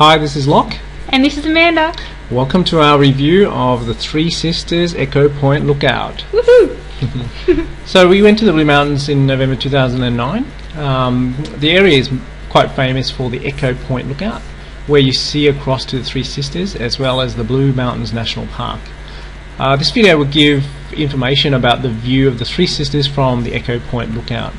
Hi, this is Locke. And this is Amanda. Welcome to our review of the Three Sisters Echo Point Lookout. Woohoo! So we went to the Blue Mountains in November 2009. The area is quite famous for the Echo Point Lookout, where you see across to the Three Sisters as well as the Blue Mountains National Park. This video will give information about the view of the Three Sisters from the Echo Point Lookout.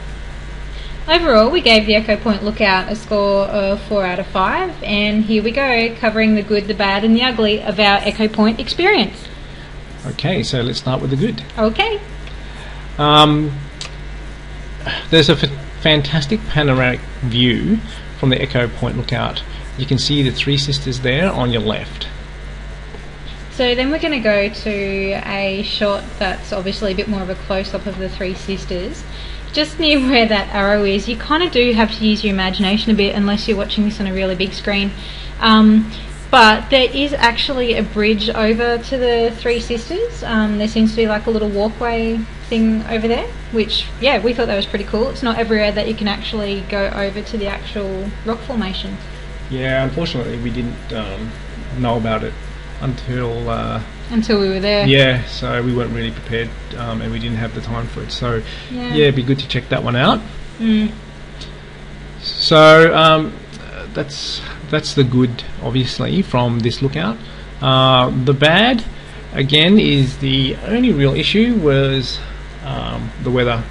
Overall, we gave the Echo Point Lookout a score of 4 out of 5, and here we go, covering the good, the bad and the ugly of our Echo Point experience. Okay, so let's start with the good. Okay. There's a fantastic panoramic view from the Echo Point Lookout. You can see the Three Sisters there on your left. So then we're going to go to a shot that's obviously a bit more of a close-up of the Three Sisters. Just near where that arrow is, you kind of do have to use your imagination a bit unless you're watching this on a really big screen. But there is actually a bridge over to the Three Sisters. There seems to be like a little walkway thing over there, which, yeah, we thought that was pretty cool. It's not everywhere that you can actually go over to the actual rock formation. Yeah, unfortunately we didn't know about it until we were there. Yeah, so we weren't really prepared and we didn't have the time for it. So yeah, it'd be good to check that one out. So that's the good, obviously, from this lookout. The bad, again, is the only real issue was the weather.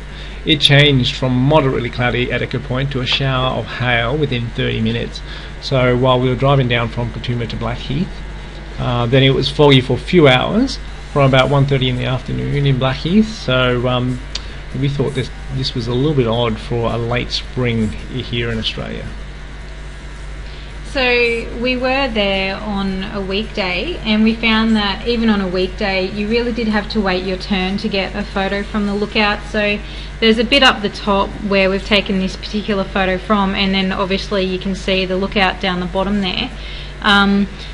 It changed from moderately cloudy at Echo Point to a shower of hail within 30 minutes. So while we were driving down from Katoomba to Blackheath, then it was foggy for a few hours from about 1:30 in the afternoon in Blackheath. So we thought this was a little bit odd for a late spring here in Australia. So we were there on a weekday, and we found that even on a weekday you really did have to wait your turn to get a photo from the lookout. So there's a bit up the top where we've taken this particular photo from, and then obviously you can see the lookout down the bottom there.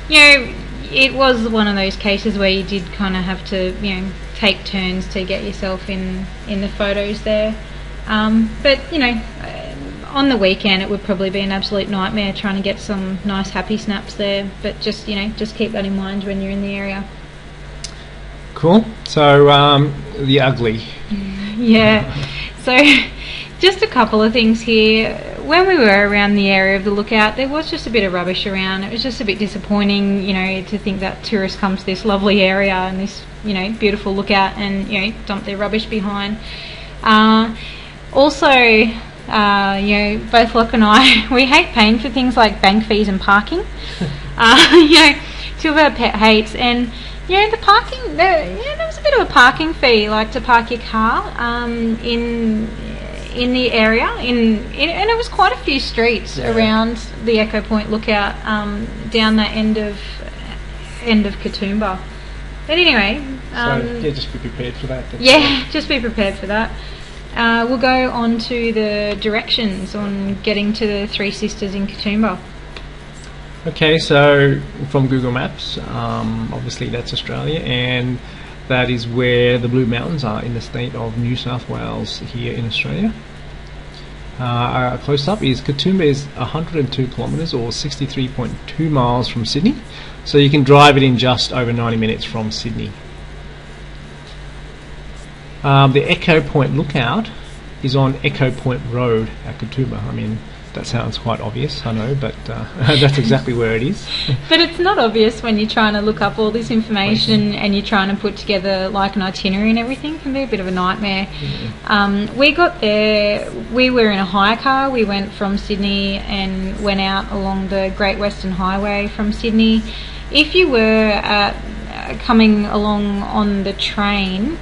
You know, it was one of those cases where you did kind of have to, you know, take turns to get yourself in the photos there. But you know, on the weekend it would probably be an absolute nightmare trying to get some nice happy snaps there. But just, you know, just keep that in mind when you're in the area. Cool. So the ugly. Yeah. So just a couple of things here. When we were around the area of the lookout, there was just a bit of rubbish around. It was just a bit disappointing, you know, to think that tourists come to this lovely area and this, you know, beautiful lookout and, you know, dump their rubbish behind. Also, you know, both Locke and I, we hate paying for things like bank fees and parking. You know, two of our pet hates. And, you know, the parking, there was a bit of a parking fee, like to park your car in the area, and it was quite a few streets around the Echo Point Lookout, down that end of Katoomba. But anyway, so yeah, just be prepared for that. Just be prepared for that. We'll go on to the directions on getting to the Three Sisters in Katoomba. Okay, so from Google Maps, obviously that's Australia, and that is where the Blue Mountains are in the state of New South Wales here in Australia. Close up is Katoomba is 102 kilometres or 63.2 miles from Sydney, so you can drive it in just over 90 minutes from Sydney. The Echo Point Lookout is on Echo Point Road at Katoomba. I mean, that sounds quite obvious, I know, but that's exactly where it is. But it's not obvious when you're trying to look up all this information and you're trying to put together like an itinerary and everything. It can be a bit of a nightmare. We got there, we were in a hire car. We went from Sydney and went out along the Great Western Highway from Sydney. If you were coming along on the train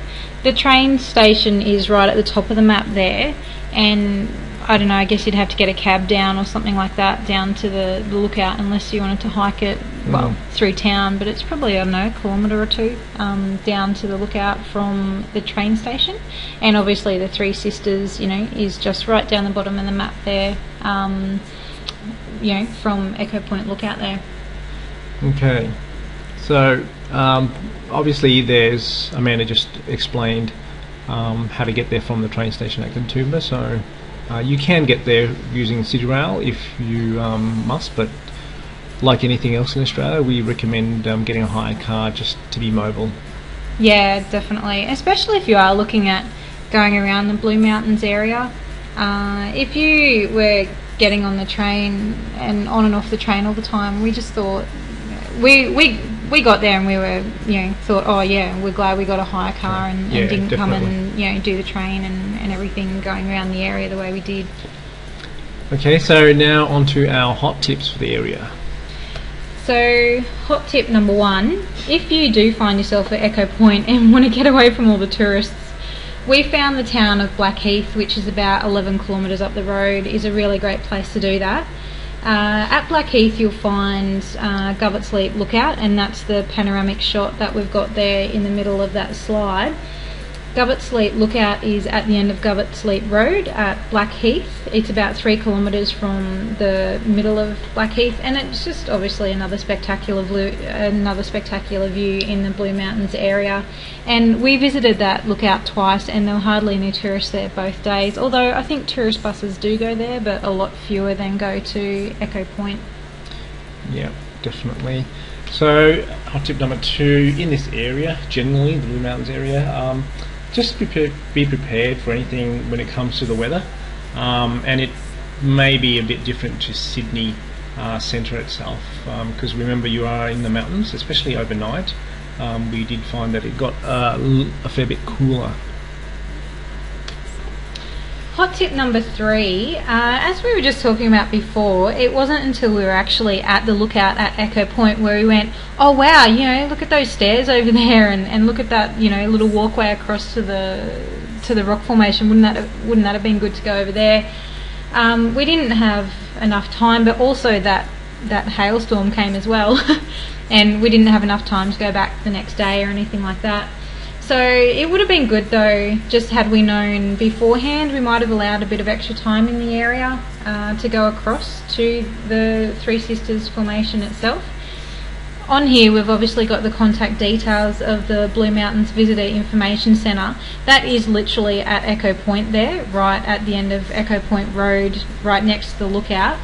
station is right at the top of the map there, and I don't know, I guess you'd have to get a cab down or something like that down to the lookout unless you wanted to hike it, well, through town. But it's probably, I don't know, a kilometre or two down to the lookout from the train station. And obviously the Three Sisters, you know, is just right down the bottom of the map there, you know, from Echo Point Lookout there. Okay, so obviously there's, Amanda just explained how to get there from the train station at Katoomba, so you can get there using City Rail if you must, but like anything else in Australia, we recommend getting a hire car just to be mobile. Yeah, definitely. Especially if you are looking at going around the Blue Mountains area. If you were getting on the train and on and off the train all the time, we just thought we got there and we were, thought, oh yeah, we're glad we got a hire car and didn't definitely come and do the train and everything going around the area the way we did. Okay, so now on to our hot tips for the area. So, hot tip number 1, if you do find yourself at Echo Point and want to get away from all the tourists, we found the town of Blackheath, which is about 11 kilometres up the road, is a really great place to do that. At Blackheath you'll find Govetts Leap Lookout, and that's the panoramic shot that we've got there in the middle of that slide. Govetts Leap Lookout is at the end of Govetts Leap Road at Blackheath. It's about 3 kilometres from the middle of Blackheath, and it's just obviously another spectacular view in the Blue Mountains area. And we visited that lookout twice, and there were hardly any tourists there both days, although I think tourist buses do go there, but a lot fewer than go to Echo Point. Yeah, definitely. So hot tip number 2, in this area, generally the Blue Mountains area, just be prepared for anything when it comes to the weather, and it may be a bit different to Sydney centre itself, because remember, you are in the mountains, especially overnight. We did find that it got a fair bit cooler. Hot tip number 3, as we were just talking about before, it wasn't until we were actually at the lookout at Echo Point where we went, oh wow, look at those stairs over there, and look at that, little walkway across to the rock formation. Wouldn't that have been good to go over there? We didn't have enough time, but also that hailstorm came as well, and we didn't have enough time to go back the next day or anything like that. So it would have been good though, just had we known beforehand, we might have allowed a bit of extra time in the area to go across to the Three Sisters formation itself. On here we've obviously got the contact details of the Blue Mountains Visitor Information Centre. That is literally at Echo Point there, right at the end of Echo Point Road, right next to the lookout.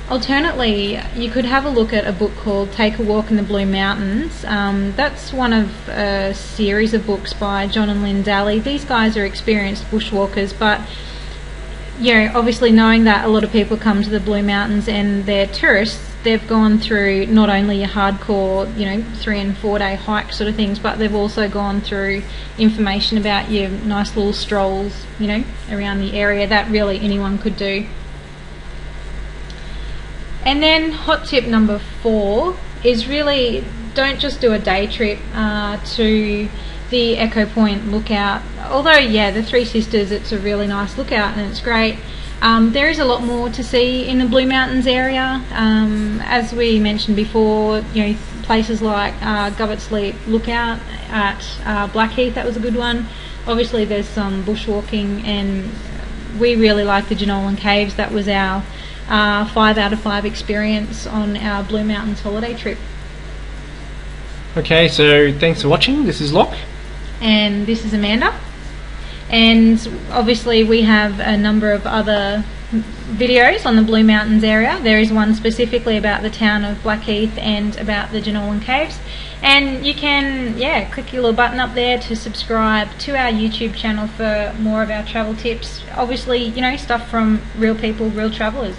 Alternately, you could have a look at a book called Take a Walk in the Blue Mountains. That's one of a series of books by John and Lynn Daly. These guys are experienced bushwalkers, but obviously knowing that a lot of people come to the Blue Mountains and they're tourists, they've gone through not only your hardcore, 3 and 4 day hike sort of things, but they've also gone through information about your nice little strolls, around the area that really anyone could do. And then hot tip number 4 is really, don't just do a day trip to the Echo Point lookout. Although, the Three Sisters, it's a really nice lookout and it's great. There is a lot more to see in the Blue Mountains area. As we mentioned before, places like Govetts Leap Lookout at Blackheath, that was a good one. Obviously there's some bushwalking, and we really like the Jenolan Caves. That was our 5 out of 5 experience on our Blue Mountains holiday trip. Okay, so thanks for watching. This is Locke. And this is Amanda. And obviously we have a number of other videos on the Blue Mountains area. There is one specifically about the town of Blackheath and about the Jenolan Caves. And you can, click your little button up there to subscribe to our YouTube channel for more of our travel tips. Obviously, stuff from real people, real travellers.